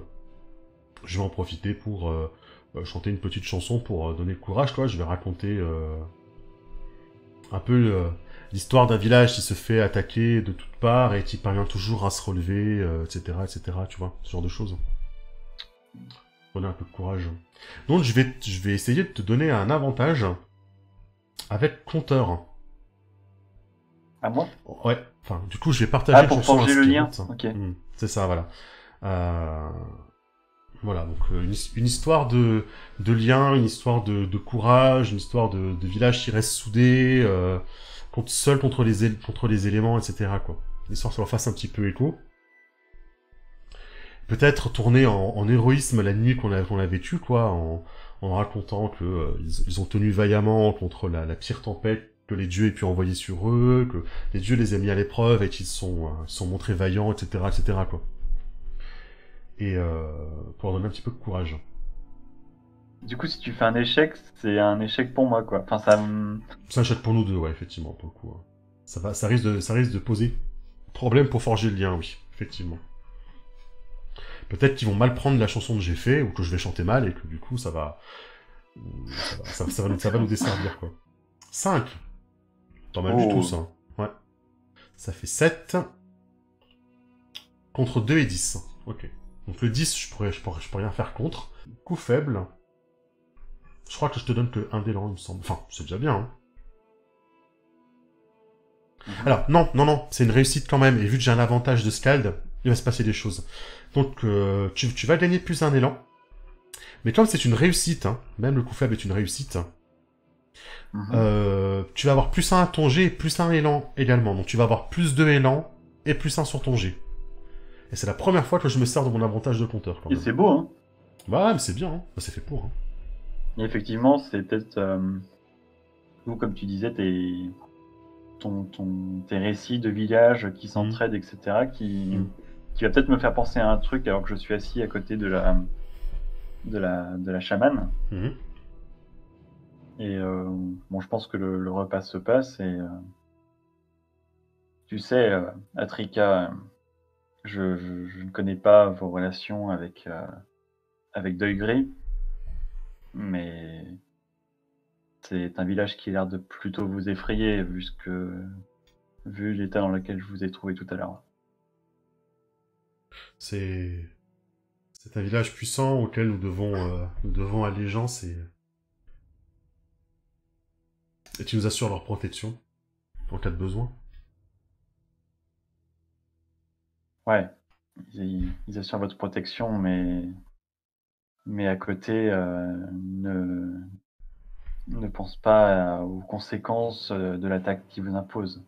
je vais en profiter pour chanter une petite chanson pour donner le courage, quoi. Je vais raconter un peu l'histoire d'un village qui se fait attaquer de toutes parts et qui parvient toujours à se relever, etc., etc., tu vois, ce genre de choses. Donner un peu de courage. Donc je vais essayer de te donner un avantage avec compteur. À moi. Ouais, enfin, du coup, je vais partager une pour chanson forger le lien. inspirante. Ok. C'est ça, voilà. Voilà, donc une histoire de lien, une histoire de courage, une histoire de village qui reste soudé, seul contre les éléments, etc., quoi. L'histoire se leur fasse un petit peu écho. Peut-être tourner en héroïsme la nuit qu'on a vécue, quoi, en racontant que ils ont tenu vaillamment contre la pire tempête que les dieux aient pu envoyer sur eux, que les dieux les aient mis à l'épreuve et qu'ils sont montrés vaillants, etc., etc., quoi. Et pour leur donner un petit peu de courage. Du coup, si tu fais un échec, c'est un échec pour moi, quoi. Enfin, ça me... Ça achète pour nous deux, ouais, effectivement, pour le coup. Hein. Ça risque de poser problème pour forger le lien, oui, effectivement. Peut-être qu'ils vont mal prendre la chanson que j'ai fait, ou que je vais chanter mal, et que du coup, ça va nous desservir, quoi. 5. Pas mal du tout, ça. Ouais. Ça fait 7. Contre 2 et 10. Ok. Donc le 10, je pourrais rien faire contre. Coup faible. Je crois que je te donne que un d'élan, il me semble. Enfin, c'est déjà bien, hein. Alors, non, c'est une réussite quand même. Et vu que j'ai un avantage de Scald, il va se passer des choses. Donc, tu vas gagner plus un élan. Mais comme c'est une réussite, hein, même le coup faible est une réussite, tu vas avoir plus un à ton jet et plus un élan également. Donc, tu vas avoir plus de élan et plus un sur ton jet. Et c'est la première fois que je me sers de mon avantage de compteur, quand Et même. c'est beau, hein. Bah, mais c'est bien, hein. Bah, c'est fait pour, hein. Et effectivement, c'est peut-être, ou comme tu disais, tes récits de village qui s'entraident, etc., qui va peut-être me faire penser à un truc alors que je suis assis à côté de la chamane. Et bon, je pense que le repas se passe et tu sais, Atrika, je ne connais pas vos relations avec Deuil Gris, mais c'est un village qui a l'air de plutôt vous effrayer vu l'état dans lequel je vous ai trouvé tout à l'heure. C'est un village puissant auquel nous devons allégeance et tu nous assures leur protection en cas de besoin. Ouais, ils assurent votre protection, mais à côté, ne pense pas aux conséquences de l'attaque qu'ils vous imposent.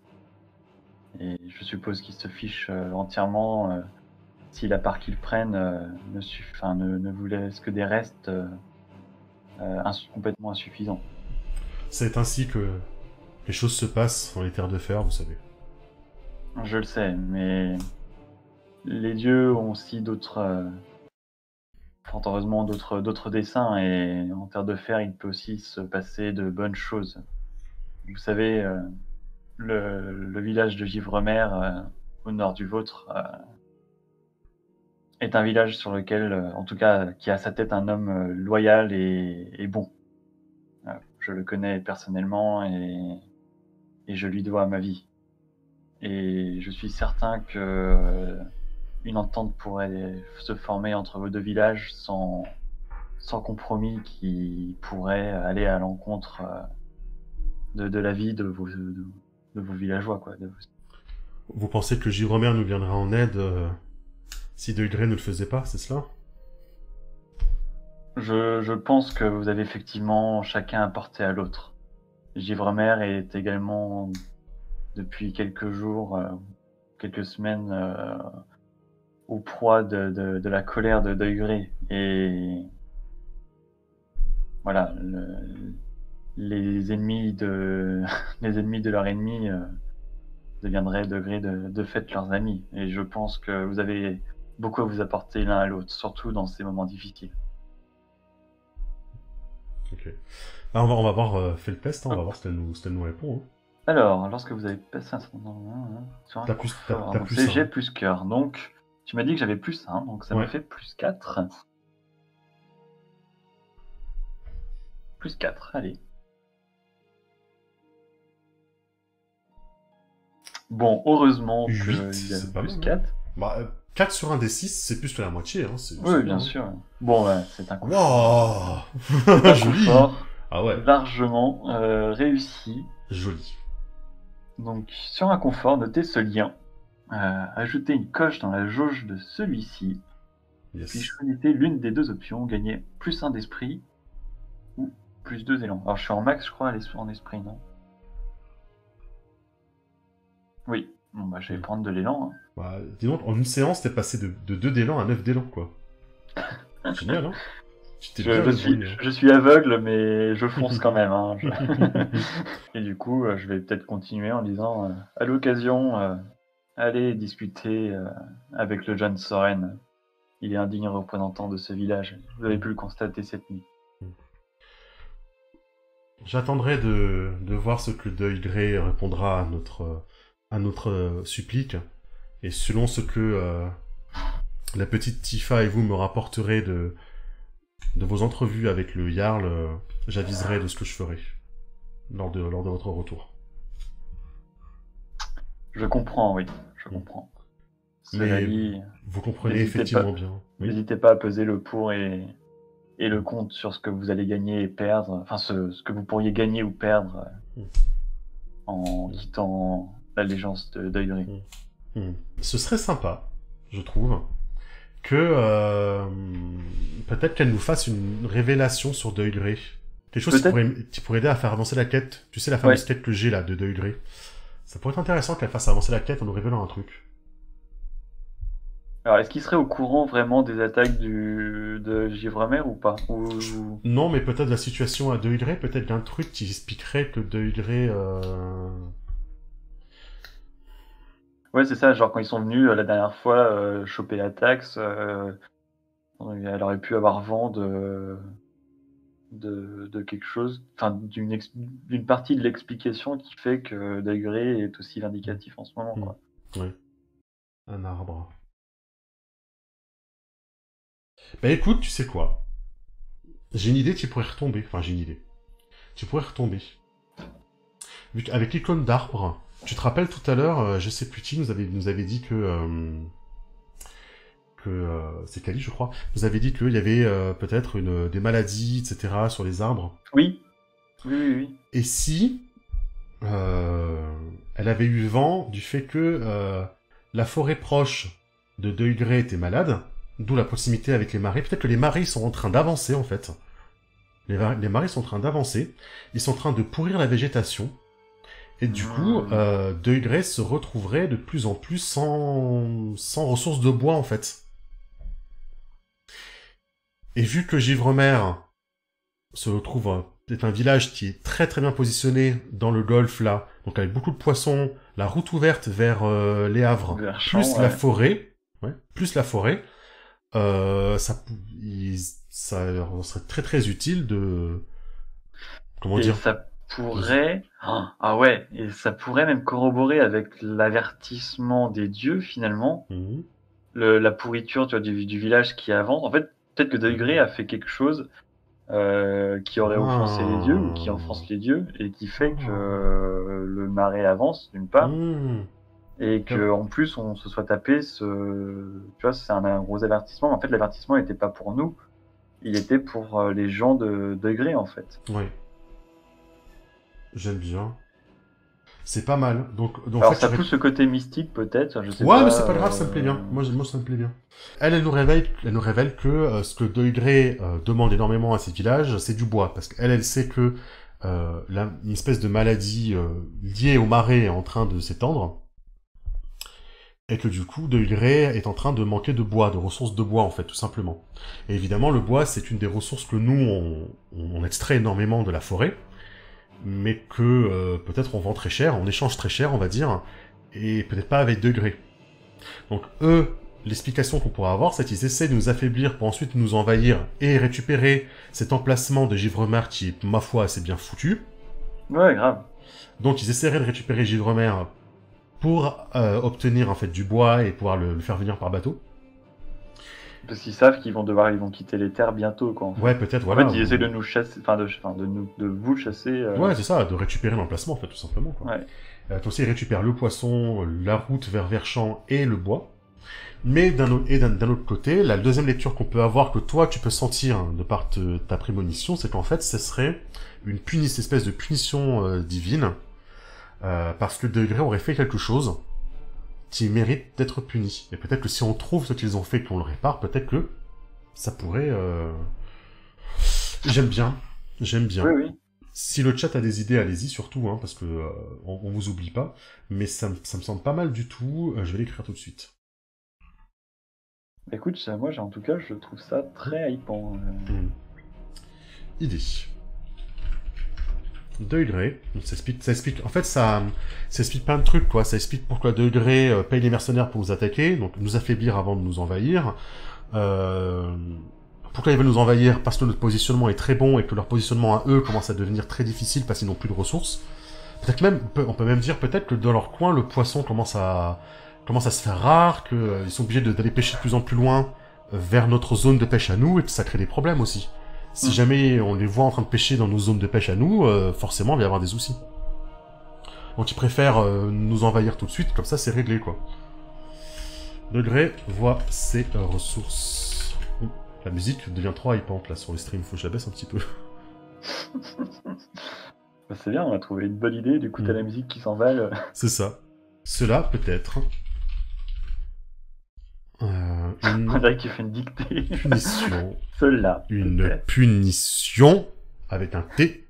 Et je suppose qu'ils se fichent entièrement si la part qu'ils prennent ne vous laisse que des restes complètement insuffisants. C'est ainsi que les choses se passent dans les terres de fer, vous savez. Je le sais, mais les dieux ont aussi fort heureusement d'autres desseins, et en terre de fer, il peut aussi se passer de bonnes choses. Vous savez, le village de Givremer, au nord du vôtre, est un village sur lequel, en tout cas, qui a à sa tête un homme loyal et bon. Je le connais personnellement et je lui dois ma vie. Et je suis certain que une entente pourrait se former entre vos deux villages sans compromis qui pourrait aller à l'encontre de la vie de vos villageois, quoi. Vous pensez que Givremer nous viendra en aide si Degré ne le faisait pas, c'est cela? Je pense que vous avez effectivement chacun apporté à l'autre. Givremer est également, depuis quelques jours, quelques semaines, aux proies de la colère de Degré. Et voilà, les ennemis de leur ennemi deviendraient de fait leurs amis. Et je pense que vous avez beaucoup à vous apporter l'un à l'autre, surtout dans ces moments difficiles. Ok. Ah, on va voir Felpest, hein, on va voir ce qu'elle nous répond. Hein. Alors, lorsque vous avez passé un certain temps sur un confort, donc c'est G plus cœur. Donc, tu m'as dit que j'avais plus 1, donc ça me fait plus 4. Plus 4, allez. Bon, heureusement qu'il y a plus 4. Bah, 4 sur un des 6, c'est plus que la moitié. Hein, oui, bien sûr. Bon, ouais, c'est un coup fort. Joli. Ah ouais. Largement réussi. Joli. Donc, sur un confort, notez ce lien. Ajoutez une coche dans la jauge de celui-ci. Yes. Puis choisissez l'une des deux options. Gagner plus 1 d'esprit ou plus 2 élans. Alors, je suis en max, je crois, en esprit, non? Oui. Bon, bah, je vais prendre de l'élan. Hein. Bah, dis donc, en une séance, t'es passé de 2 d'élan à 9 d'élan, quoi. Génial, hein? Je suis aveugle, mais je fonce quand même. Hein. Et du coup, je vais peut-être continuer en disant, à l'occasion, allez discuter avec le jeune Soren. Il est un digne représentant de ce village. Vous avez pu le constater cette nuit. J'attendrai de voir ce que Deuil Grey répondra à notre supplique. Et selon ce que la petite Tifa et vous me rapporterez de vos entrevues avec le Jarl, j'aviserai de ce que je ferai lors de votre retour. Je comprends, oui, je comprends. Mais vous comprenez effectivement bien. N'hésitez pas à peser le pour et et le compte sur ce que vous allez gagner et perdre, enfin ce que vous pourriez gagner ou perdre en quittant l'allégeance d'Œil Gris. Ce serait sympa, je trouve, que peut-être qu'elle nous fasse une révélation sur Deuil Grey. Quelque chose qui pourrait aider à faire avancer la quête. Tu sais, la fameuse quête que j'ai là, de Deuil Grey. Ça pourrait être intéressant qu'elle fasse avancer la quête en nous révélant un truc. Alors, est-ce qu'il serait au courant vraiment des attaques de Givremer ou pas Non, mais peut-être la situation à Deuil Grey, peut-être d'un truc qui expliquerait que Deuil Grey... Ouais, c'est ça, genre quand ils sont venus la dernière fois choper la taxe, elle aurait pu avoir vent de quelque chose, enfin d'une partie de l'explication qui fait que Deuil Grey est aussi vindicatif en ce moment, quoi. Ouais. Un arbre. Bah écoute, tu sais quoi? J'ai une idée qui pourrait retomber. Enfin, j'ai une idée. Tu pourrais retomber. Avec l'icône d'arbre, tu te rappelles tout à l'heure, je sais plus qui nous avait dit que c'est Kali, je crois, nous avait dit qu'il y avait peut-être des maladies, etc. sur les arbres. Oui. Oui. Et si elle avait eu vent du fait que la forêt proche de Deuil Grey était malade, d'où la proximité avec les marais, peut-être que les marais sont en train d'avancer en fait. Les marais sont en train d'avancer, ils sont en train de pourrir la végétation, et du coup, Deuil Grey se retrouverait de plus en plus sans ressources de bois en fait. Et vu que Givremer se retrouve c'est un village qui est très très bien positionné dans le golfe là, donc avec beaucoup de poissons, la route ouverte vers les Havres, la forêt, ça serait très très utile de... Comment dire ? Ça pourrait... Ah ouais, et ça pourrait même corroborer avec l'avertissement des dieux finalement, la pourriture, tu vois, du village qui avance. En fait, peut-être que Deuil Grey a fait quelque chose qui aurait offensé les dieux ou qui offense les dieux et qui fait que le marais avance d'une part et que en plus on se soit tapé tu vois, c'est un gros avertissement. En fait, l'avertissement n'était pas pour nous, il était pour les gens de Deuil Grey en fait. Oui. J'aime bien. C'est pas mal. Donc alors ça pousse ce côté mystique peut-être, je sais pas. Ouais, mais c'est pas grave, ça me plaît bien. Moi ça me plaît bien. Elle nous révèle que ce que Deuil Grey demande énormément à ces villages, c'est du bois. Parce qu'elle sait que une espèce de maladie liée au marais est en train de s'étendre. Et que du coup, Deuil Grey est en train de manquer de bois, de ressources de bois en fait, tout simplement. Et évidemment, le bois, c'est une des ressources que nous, on extrait énormément de la forêt. Mais que peut-être on vend très cher, on échange très cher, on va dire, et peut-être pas avec Deuil Grey. Donc eux, l'explication qu'on pourra avoir, c'est qu'ils essaient de nous affaiblir pour ensuite nous envahir et récupérer cet emplacement de Givremer qui est, ma foi, assez bien foutu. Ouais, grave. Donc ils essaieraient de récupérer Givremer pour obtenir en fait du bois et pouvoir le faire venir par bateau. Parce qu'ils savent qu'ils vont quitter les terres bientôt, quoi. En fait. Ouais, peut-être, voilà. En fait, ils essaient de nous chasser, de vous chasser. Ouais, c'est ça, de récupérer l'emplacement, en fait, tout simplement, quoi. Ouais. Donc, ils récupèrent le poisson, la route vers Verchamp et le bois. Mais d'un autre côté, la deuxième lecture qu'on peut avoir, que toi, tu peux sentir de par ta prémonition, c'est qu'en fait, ce serait une espèce de punition divine, parce que Deuil Grey aurait fait quelque chose qui mérite d'être puni. Et peut-être que si on trouve ce qu'ils ont fait et qu'on le répare, peut-être que ça pourrait... J'aime bien. Oui. Si le chat a des idées, allez-y surtout, hein, parce que on vous oublie pas. Mais ça me semble pas mal du tout. Je vais l'écrire tout de suite. Écoute, moi, en tout cas, je trouve ça très hypant. Idée. Deuil Grey, ça explique, en fait, ça explique plein de trucs, quoi. Ça explique pourquoi Deuil Grey paye les mercenaires pour nous attaquer, donc nous affaiblir avant de nous envahir. Pourquoi ils veulent nous envahir? Parce que notre positionnement est très bon et que leur positionnement à eux commence à devenir très difficile parce qu'ils n'ont plus de ressources. Peut-être même, on peut même dire peut-être que dans leur coin, le poisson commence à se faire rare, qu'ils sont obligés d'aller pêcher de plus en plus loin vers notre zone de pêche à nous et que ça crée des problèmes aussi. Si jamais on les voit en train de pêcher dans nos zones de pêche à nous, forcément il va y avoir des soucis. Donc ils préfèrent nous envahir tout de suite, comme ça c'est réglé, quoi. Deuil Grey voit ses ressources. La musique devient trop hypante là sur le stream, faut que je la baisse un petit peu. Bah, c'est bien, on a trouvé une bonne idée, du coup t'as la musique qui s'emballe. C'est ça. Cela peut-être. On dirait qu'il fait une dictée. Punition. Cela. Une punition avec un T.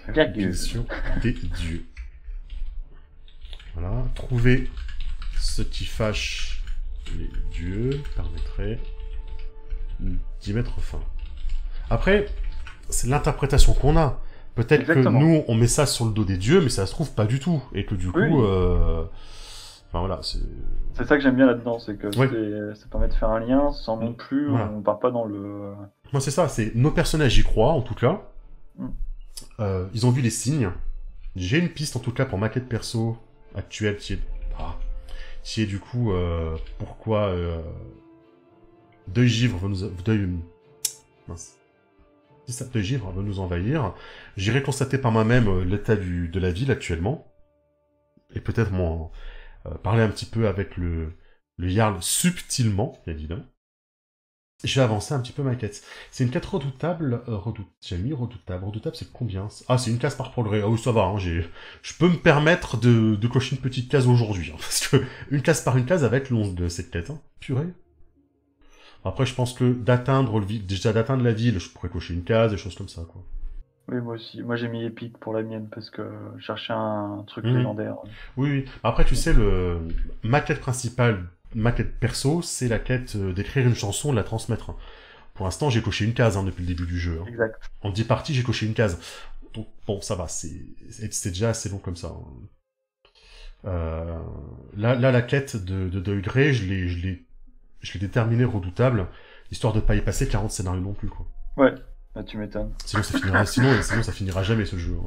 Punition des dieux. Voilà. Trouver ce qui fâche les dieux permettrait d'y mettre fin. Après, c'est l'interprétation qu'on a. Peut-être que nous, on met ça sur le dos des dieux, mais ça se trouve pas du tout. Et que du coup... Enfin voilà, c'est... C'est ça que j'aime bien là-dedans, c'est que ça permet de faire un lien sans non plus, on part pas dans le... Moi c'est ça, c'est nos personnages y croient en tout cas. Ils ont vu les signes. J'ai une piste en tout cas pour ma quête perso actuelle qui est du coup pourquoi Deuil Givre veut nous... Deuil Givre veut nous envahir. J'irai constater par moi-même l'état de la ville actuellement. Et peut-être parler un petit peu avec le Jarl subtilement, bien évidemment. Je vais avancer un petit peu ma quête. C'est une quête redoutable. J'ai mis redoutable. Redoutable, c'est combien? Ah, c'est une case par progrès. Ah oui, ça va. Hein, je peux me permettre de cocher une petite case aujourd'hui. Hein, parce que une case par une case avec le 11 de cette quête. Hein. Purée. Après, je pense que d'atteindre la ville, je pourrais cocher une case, des choses comme ça, quoi. Oui, moi aussi. Moi, j'ai mis épique pour la mienne, parce que je cherchais un truc légendaire. Oui. Après, tu sais, ma quête principale, ma quête perso, c'est la quête d'écrire une chanson, de la transmettre. Pour l'instant, j'ai coché une case depuis le début du jeu. Hein. Exact. En 10 parties, j'ai coché une case. Donc, bon, ça va, c'est déjà assez long comme ça. Là, la quête de Deuil Grey, je l'ai déterminée redoutable, histoire de pas y passer 40 scénarios non plus, quoi. Ouais. Bah, tu m'étonnes. Sinon ça finira jamais ce jeu.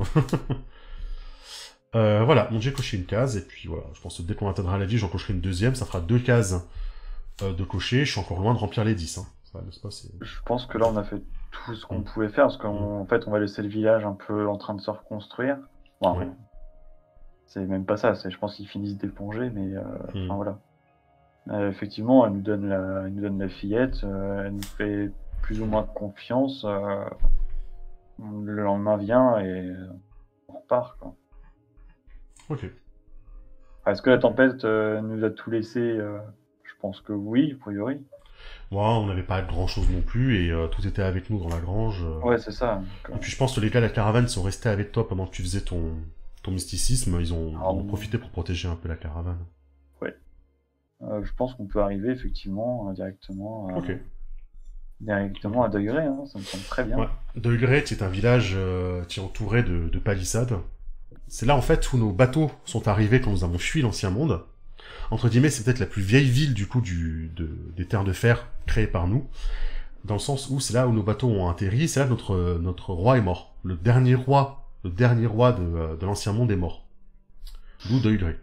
Voilà, donc j'ai coché une case, et puis voilà, je pense que dès qu'on atteindra la vie, j'en cocherai une deuxième, ça fera 2 cases de cocher, je suis encore loin de remplir les 10. Hein. Ça, n'est-ce pas, je pense que là, on a fait tout ce qu'on pouvait faire, parce qu'en fait, on va laisser le village un peu en train de se reconstruire. Bon, c'est même pas ça, je pense qu'ils finissent d'éponger, mais enfin voilà. Effectivement, elle nous donne la fillette, elle nous fait plus ou moins confiance, le lendemain vient et on repart, quoi. Ok. Est-ce que la tempête nous a tout laissé? Je pense que oui, a priori. Ouais, on n'avait pas grand-chose non plus, et tout était avec nous dans la grange. Ouais, c'est ça. Et puis je pense que les gars de la caravane sont restés avec toi pendant que tu faisais ton mysticisme, ils ont profité pour protéger un peu la caravane. Ouais. Je pense qu'on peut arriver effectivement directement à Deuil Grey, hein, ça me semble très bien. Ouais. Deuil Grey, c'est un village qui est entouré de palissades. C'est là en fait où nos bateaux sont arrivés quand nous avons fui l'ancien monde. Entre guillemets, c'est peut-être la plus vieille ville du coup des terres de fer créées par nous, dans le sens où c'est là où nos bateaux ont atterri, c'est là que notre roi est mort. Le dernier roi de l'ancien monde est mort. D'où Deuil Grey.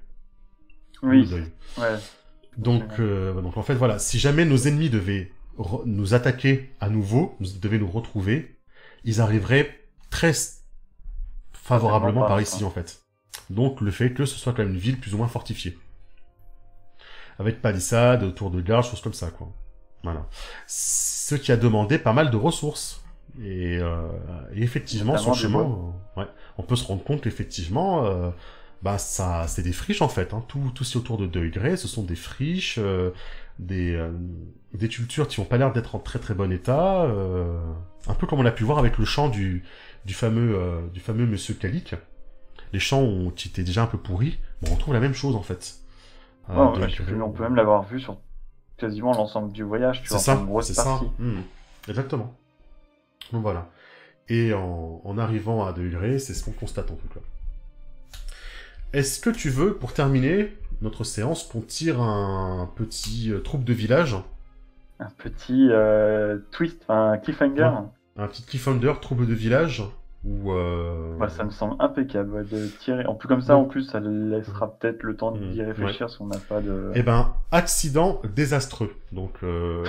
Oui. Ouais. Donc en fait voilà, si jamais nos ennemis devaient nous attaquer à nouveau, devaient nous retrouver, ils arriveraient très favorablement par ici, en fait. Donc, le fait que ce soit quand même une ville plus ou moins fortifiée. Avec palissades, tours de garde, choses comme ça, quoi. Voilà. Ce qui a demandé pas mal de ressources. Et effectivement, sur le chemin, on peut se rendre compte qu'effectivement, c'est des friches, en fait. Hein. Tout ce qui est autour de Deuil Grey, ce sont des friches, des cultures qui n'ont pas l'air d'être en très très bon état. Un peu comme on a pu voir avec le champ du fameux monsieur Kalik. Les champs qui étaient déjà un peu pourris, on retrouve la même chose en fait. On peut même l'avoir vu sur quasiment l'ensemble du voyage, tu vois, ça, une grosse partie. Exactement. Donc voilà. Et en arrivant à Deuil Grey, c'est ce qu'on constate en tout cas. Est-ce que tu veux, pour terminer notre séance, qu'on tire un petit troupe de village? Un petit twist, un cliffhanger. Ouais. Un petit cliffhanger, troupe de village ou ça me semble impeccable de tirer. En plus comme ça, en plus, ça laissera peut-être le temps d'y réfléchir si on n'a pas de. Eh ben, accident désastreux. Donc comment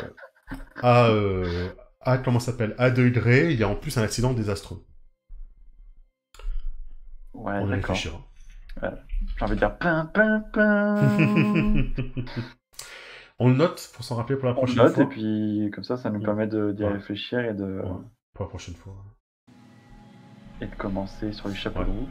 ça s'appelle? À Deuil Grey, il y a en plus un accident désastreux. Ouais, on d'accord. Réfléchira. J'ai envie de dire On le note pour s'en rappeler pour la On le prochaine note fois. et puis comme ça nous permet d'y Ouais. réfléchir et Ouais, pour la prochaine fois. et de commencer sur les chapeaux Ouais. de roue.